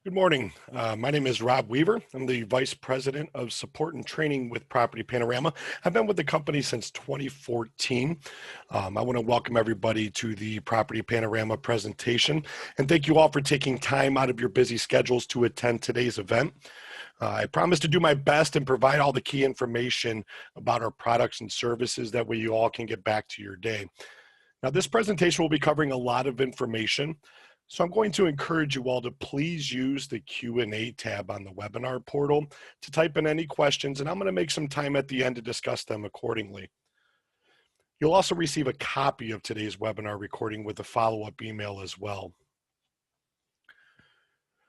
Good morning. My name is Rob Weaver. I'm the Vice President of Support and Training with Property Panorama. I've been with the company since 2014. I want to welcome everybody to the Property Panorama presentation, and thank you all for taking time out of your busy schedules to attend today's event. I promise to do my best and provide all the key information about our products and services. That way you all can get back to your day. Now, this presentation will be covering a lot of information. So I'm going to encourage you all to please use the Q&A tab on the webinar portal to type in any questions, and I'm going to make some time at the end to discuss them accordingly. You'll also receive a copy of today's webinar recording with a follow-up email as well.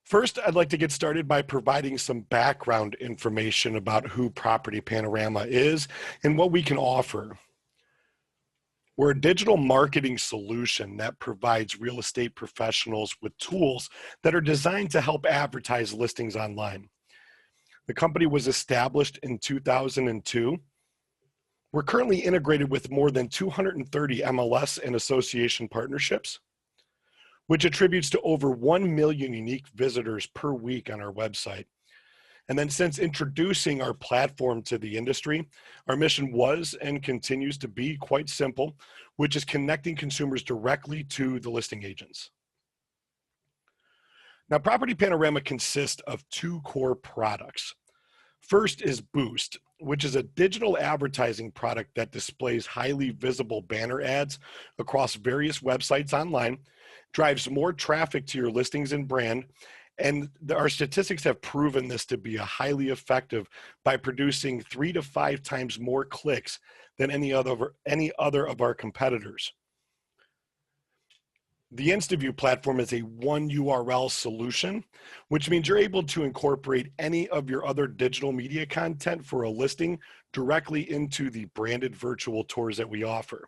First, I'd like to get started by providing some background information about who Property Panorama is and what we can offer. We're a digital marketing solution that provides real estate professionals with tools that are designed to help advertise listings online. The company was established in 2002. We're currently integrated with more than 230 MLS and association partnerships, which attributes to over 1 million unique visitors per week on our website. And then since introducing our platform to the industry, our mission was and continues to be quite simple, which is connecting consumers directly to the listing agents. Now, Property Panorama consists of two core products. First is Boost, which is a digital advertising product that displays highly visible banner ads across various websites online, drives more traffic to your listings and brand, and our statistics have proven this to be highly effective by producing 3 to 5 times more clicks than any other of our competitors. The InstaView platform is a one URL solution, which means you're able to incorporate any of your other digital media content for a listing directly into the branded virtual tours that we offer.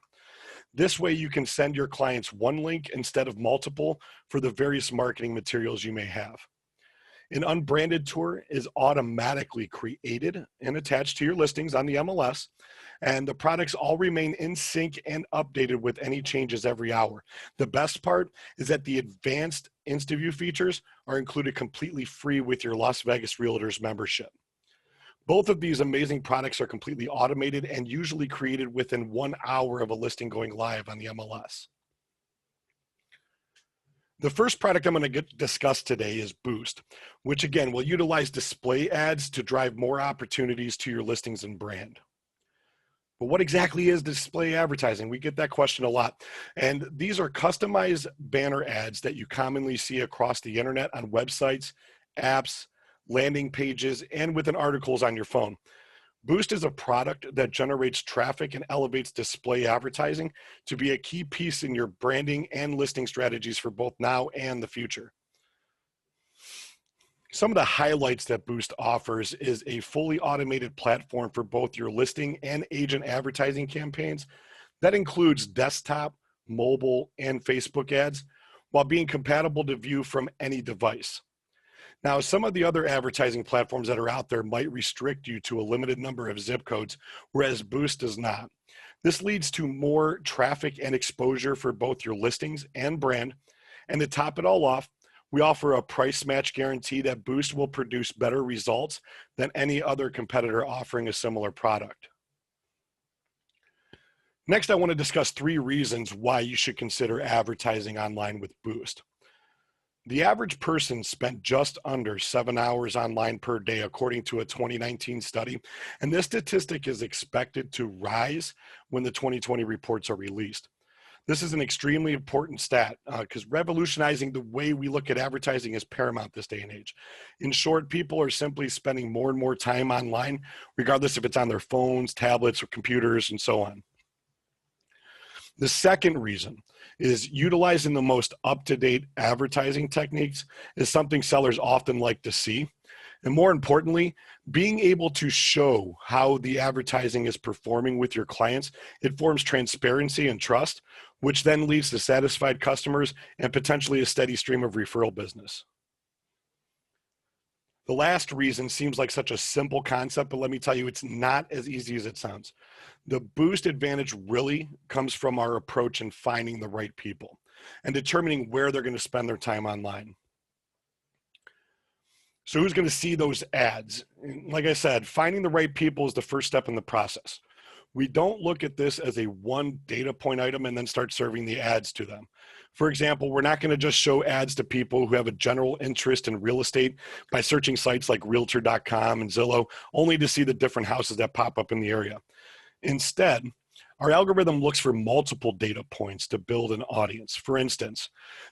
This way you can send your clients one link instead of multiple for the various marketing materials you may have. An unbranded tour is automatically created and attached to your listings on the MLS, and the products all remain in sync and updated with any changes every hour. The best part is that the advanced InstaView features are included completely free with your Las Vegas Realtors membership. Both of these amazing products are completely automated and usually created within 1 hour of a listing going live on the MLS. The first product I'm going to discuss today is Boost, which again will utilize display ads to drive more opportunities to your listings and brand. But what exactly is display advertising? We get that question a lot. And these are customized banner ads that you commonly see across the internet on websites, apps, landing pages, and within articles on your phone. Boost is a product that generates traffic and elevates display advertising to be a key piece in your branding and listing strategies for both now and the future. Some of the highlights that Boost offers is a fully automated platform for both your listing and agent advertising campaigns. That includes desktop, mobile, and Facebook ads, while being compatible to view from any device. Now, some of the other advertising platforms that are out there might restrict you to a limited number of zip codes, whereas Boost does not. This leads to more traffic and exposure for both your listings and brand. And to top it all off, we offer a price match guarantee that Boost will produce better results than any other competitor offering a similar product. Next, I want to discuss 3 reasons why you should consider advertising online with Boost. The average person spent just under 7 hours online per day, according to a 2019 study, and this statistic is expected to rise when the 2020 reports are released. This is an extremely important stat because revolutionizing the way we look at advertising is paramount this day and age. In short, people are simply spending more and more time online, regardless if it's on their phones, tablets, or computers, and so on. The second reason is utilizing the most up-to-date advertising techniques is something sellers often like to see. And more importantly, being able to show how the advertising is performing with your clients, it forms transparency and trust, which then leads to satisfied customers and potentially a steady stream of referral business. The last reason seems like such a simple concept, but let me tell you, it's not as easy as it sounds. The Boost advantage really comes from our approach in finding the right people and determining where they're going to spend their time online. So who's going to see those ads? Like I said, finding the right people is the first step in the process. We don't look at this as a one data point item and then start serving the ads to them. For example, we're not going to just show ads to people who have a general interest in real estate by searching sites like Realtor.com and Zillow, only to see the different houses that pop up in the area. Instead, our algorithm looks for multiple data points to build an audience. For instance,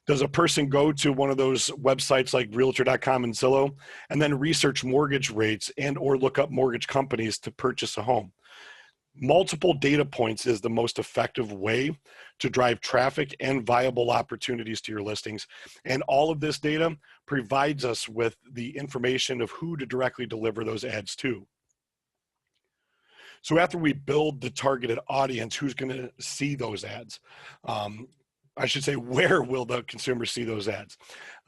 does a person go to one of those websites like Realtor.com and Zillow and then research mortgage rates and or look up mortgage companies to purchase a home? Multiple data points is the most effective way to drive traffic and viable opportunities to your listings. And all of this data provides us with the information of who to directly deliver those ads to. So after we build the targeted audience, who's going to see those ads? I should say, where will the consumer see those ads?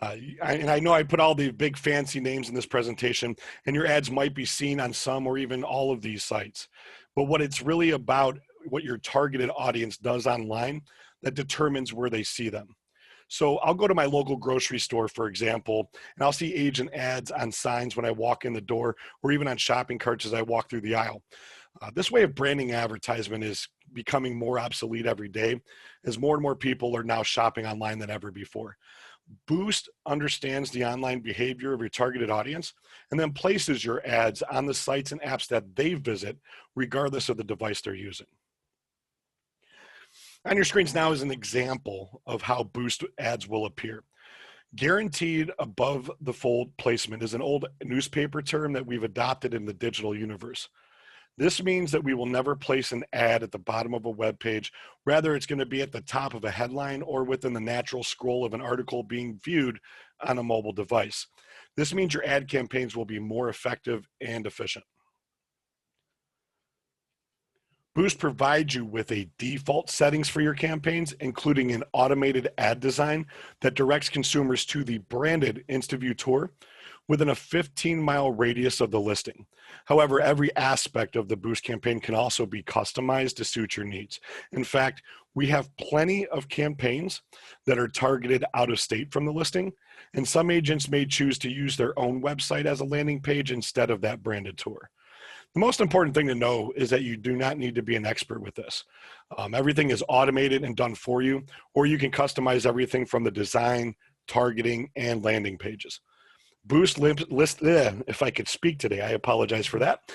And I know I put all the big fancy names in this presentation, and your ads might be seen on some or even all of these sites. But what it's really about, what your targeted audience does online, that determines where they see them. So I'll go to my local grocery store, for example, and I'll see agent ads on signs when I walk in the door, or even on shopping carts as I walk through the aisle. This way of branding advertisement is becoming more obsolete every day, as more and more people are now shopping online than ever before. Boost understands the online behavior of your targeted audience and then places your ads on the sites and apps that they visit, regardless of the device they're using. On your screens now is an example of how Boost ads will appear. Guaranteed above the fold placement is an old newspaper term that we've adopted in the digital universe. This means that we will never place an ad at the bottom of a web page. Rather, it's going to be at the top of a headline or within the natural scroll of an article being viewed on a mobile device. This means your ad campaigns will be more effective and efficient. Boost provides you with a default settings for your campaigns, including an automated ad design that directs consumers to the branded InstaView tour within a 15-mile radius of the listing. However, every aspect of the Boost campaign can also be customized to suit your needs. In fact, we have plenty of campaigns that are targeted out of state from the listing, and some agents may choose to use their own website as a landing page instead of that branded tour. The most important thing to know is that you do not need to be an expert with this. Everything is automated and done for you, or you can customize everything from the design, targeting, and landing pages. Boost if I could speak today, I apologize for that.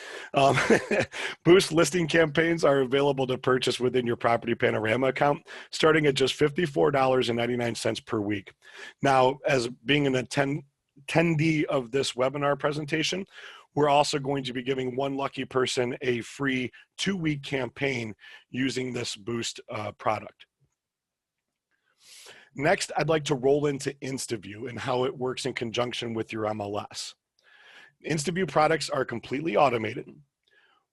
Boost listing campaigns are available to purchase within your property Panorama account, starting at just $54.99 per week. Now, as being an attendee of this webinar presentation, we're also going to be giving one lucky person a free 2-week campaign using this Boost product. Next, I'd like to roll into InstaView and how it works in conjunction with your MLS. InstaView products are completely automated.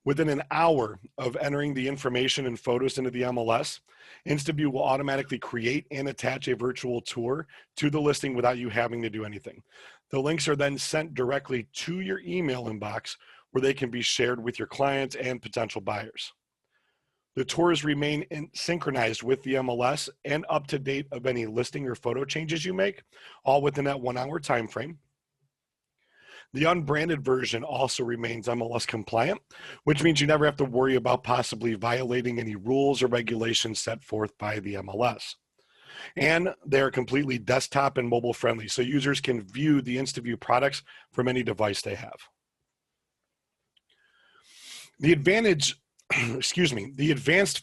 Within an hour of entering the information and photos into the MLS, InstaView will automatically create and attach a virtual tour to the listing without you having to do anything. The links are then sent directly to your email inbox where they can be shared with your clients and potential buyers. The tours remain synchronized with the MLS and up to date of any listing or photo changes you make, all within that 1-hour time frame. The unbranded version also remains MLS compliant, which means you never have to worry about possibly violating any rules or regulations set forth by the MLS. And they're completely desktop and mobile friendly, so users can view the InstaView products from any device they have. The advanced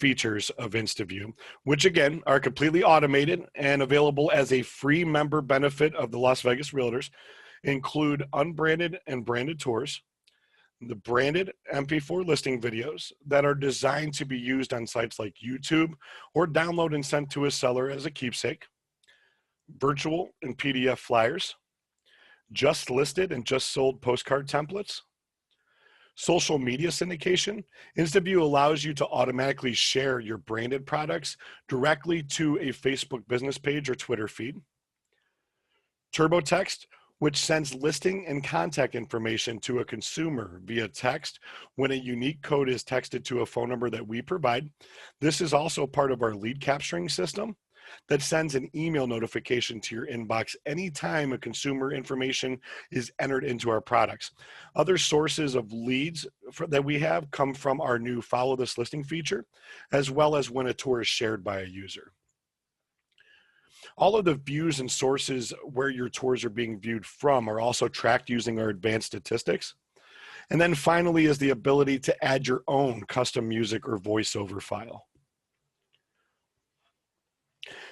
features of InstaView, which again are completely automated and available as a free member benefit of the Las Vegas Realtors, include unbranded and branded tours, the branded MP4 listing videos that are designed to be used on sites like YouTube or download and sent to a seller as a keepsake, virtual and PDF flyers, just listed and just sold postcard templates, social media syndication. InstaView allows you to automatically share your branded products directly to a Facebook business page or Twitter feed. TurboText, which sends listing and contact information to a consumer via text when a unique code is texted to a phone number that we provide. This is also part of our lead capturing system. that sends an email notification to your inbox anytime a consumer information is entered into our products. Other sources of leads that we have come from our new Follow This Listing feature, as well as when a tour is shared by a user. All of the views and sources where your tours are being viewed from are also tracked using our advanced statistics. And then finally is the ability to add your own custom music or voiceover file.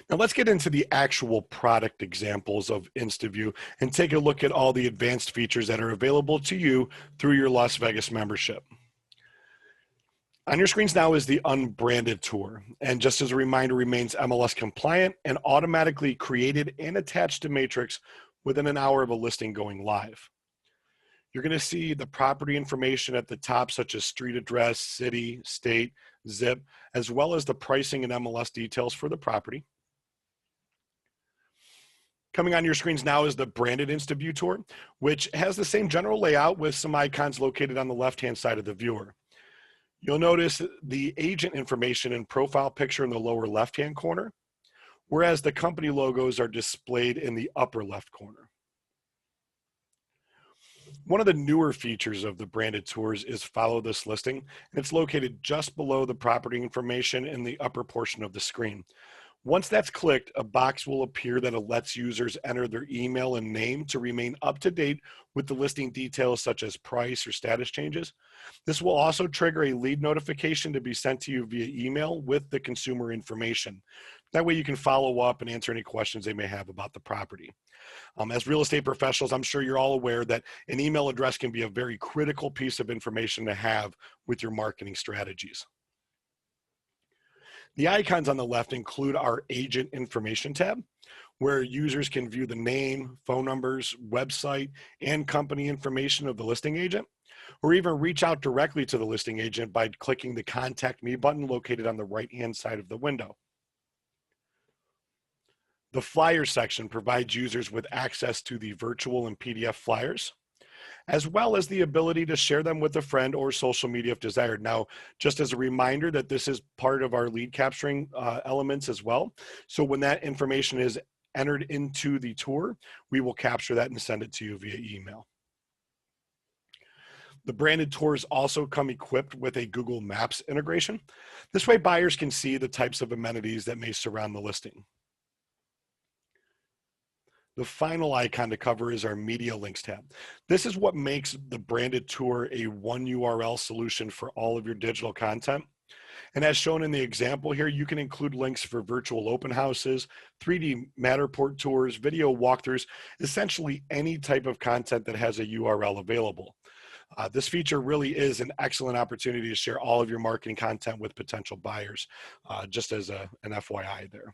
Now let's get into the actual product examples of InstaView and take a look at all the advanced features that are available to you through your Las Vegas membership. On your screens now is the unbranded tour, and just as a reminder, remains MLS compliant and automatically created and attached to Matrix within an hour of a listing going live. You're going to see the property information at the top, such as street address, city, state, zip, as well as the pricing and MLS details for the property. Coming on your screens now is the branded InstaView tour, which has the same general layout with some icons located on the left-hand side of the viewer. You'll notice the agent information and profile picture in the lower left-hand corner, whereas the company logos are displayed in the upper left corner. One of the newer features of the branded tours is Follow This Listing, and it's located just below the property information in the upper portion of the screen. Once that's clicked, a box will appear that lets users enter their email and name to remain up to date with the listing details such as price or status changes. This will also trigger a lead notification to be sent to you via email with the consumer information. That way you can follow up and answer any questions they may have about the property. As real estate professionals, I'm sure you're all aware that an email address can be a very critical piece of information to have with your marketing strategies. The icons on the left include our agent information tab, where users can view the name, phone numbers, website, and company information of the listing agent, or even reach out directly to the listing agent by clicking the Contact Me button located on the right-hand side of the window. The flyer section provides users with access to the virtual and PDF flyers, as well as the ability to share them with a friend or social media if desired. Now, just as a reminder that this is part of our lead capturing elements as well. So when that information is entered into the tour, we will capture that and send it to you via email. The branded tours also come equipped with a Google Maps integration. This way buyers can see the types of amenities that may surround the listing. The final icon to cover is our Media Links tab. This is what makes the branded tour a one URL solution for all of your digital content. And as shown in the example here, you can include links for virtual open houses, 3D Matterport tours, video walkthroughs, essentially any type of content that has a URL available. This feature really is an excellent opportunity to share all of your marketing content with potential buyers, just as an FYI there.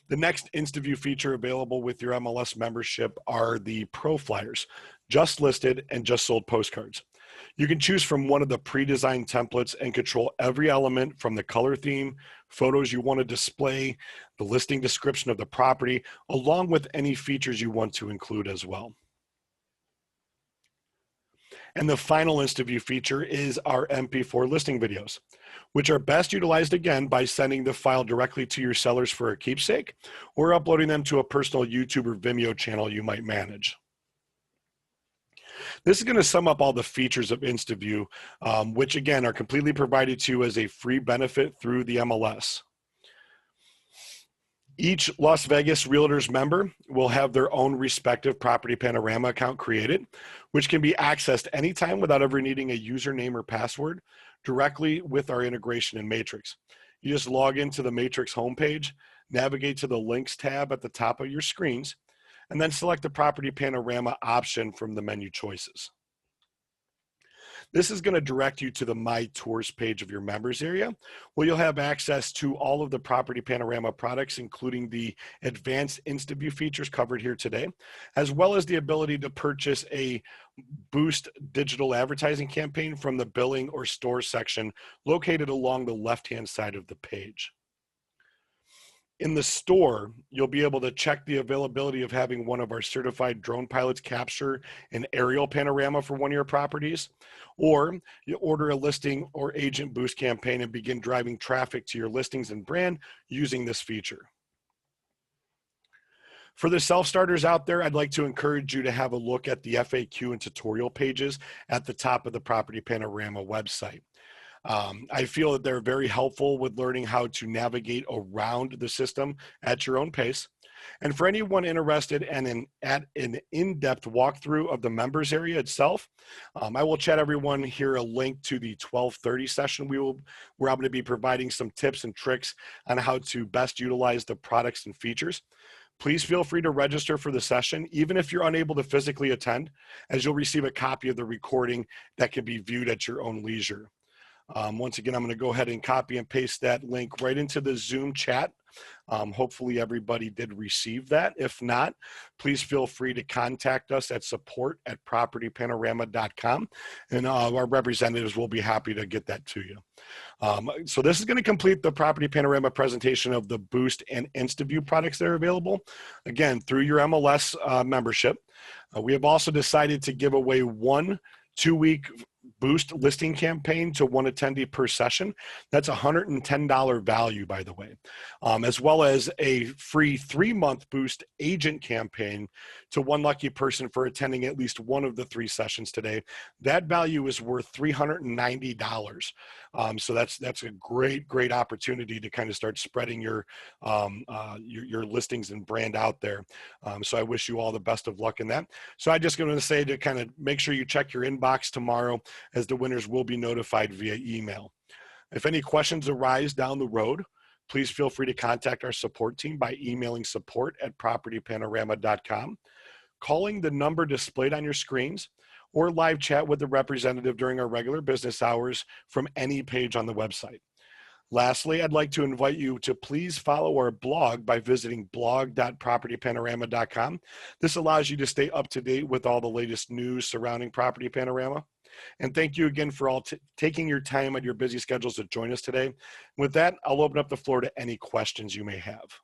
The next InstaView feature available with your MLS membership are the Pro Flyers, just listed and just sold postcards. You can choose from one of the pre-designed templates and control every element from the color theme, photos you want to display, the listing description of the property, along with any features you want to include as well. And the final InstaView feature is our MP4 listing videos, which are best utilized again by sending the file directly to your sellers for a keepsake or uploading them to a personal YouTube or Vimeo channel you might manage. This is going to sum up all the features of InstaView, which again are completely provided to you as a free benefit through the MLS. Each Las Vegas Realtors member will have their own respective Property Panorama account created, which can be accessed anytime without ever needing a username or password directly with our integration in Matrix. You just log into the Matrix homepage, navigate to the Links tab at the top of your screens, and then select the Property Panorama option from the menu choices. This is going to direct you to the My Tours page of your members area, where you'll have access to all of the Property Panorama products, including the advanced InstaView features covered here today, as well as the ability to purchase a Boost digital advertising campaign from the billing or store section located along the left-hand side of the page. In the store, you'll be able to check the availability of having one of our certified drone pilots capture an aerial panorama for one of your properties, or you order a listing or agent boost campaign and begin driving traffic to your listings and brand using this feature. For the self-starters out there, I'd like to encourage you to have a look at the FAQ and tutorial pages at the top of the Property Panorama website. I feel that they're very helpful with learning how to navigate around the system at your own pace. And for anyone interested in an in-depth walkthrough of the members area itself, I will chat everyone here a link to the 12:30 session where I'm going to be providing some tips and tricks on how to best utilize the products and features. Please feel free to register for the session, even if you're unable to physically attend, as you'll receive a copy of the recording that can be viewed at your own leisure. Once again, I'm going to go ahead and copy and paste that link right into the Zoom chat. Hopefully everybody did receive that. If not, please feel free to contact us at support@propertypanorama.com, and our representatives will be happy to get that to you. So this is going to complete the Property Panorama presentation of the Boost and InstaView products that are available, again, through your MLS membership. We have also decided to give away one 2-week Boost listing campaign to one attendee per session. That's $110 value, by the way, as well as a free 3-month Boost agent campaign to one lucky person for attending at least one of the 3 sessions today. That value is worth $390. So that's a great opportunity to kind of start spreading your listings and brand out there. So I wish you all the best of luck in that. So I just going to say to kind of make sure you check your inbox tomorrow, as the winners will be notified via email. If any questions arise down the road, please feel free to contact our support team by emailing support@propertypanorama.com, calling the number displayed on your screens, or live chat with the representative during our regular business hours from any page on the website. Lastly, I'd like to invite you to please follow our blog by visiting blog.propertypanorama.com. This allows you to stay up to date with all the latest news surrounding Property Panorama. And thank you again for taking your time on your busy schedules to join us today. With that, I'll open up the floor to any questions you may have.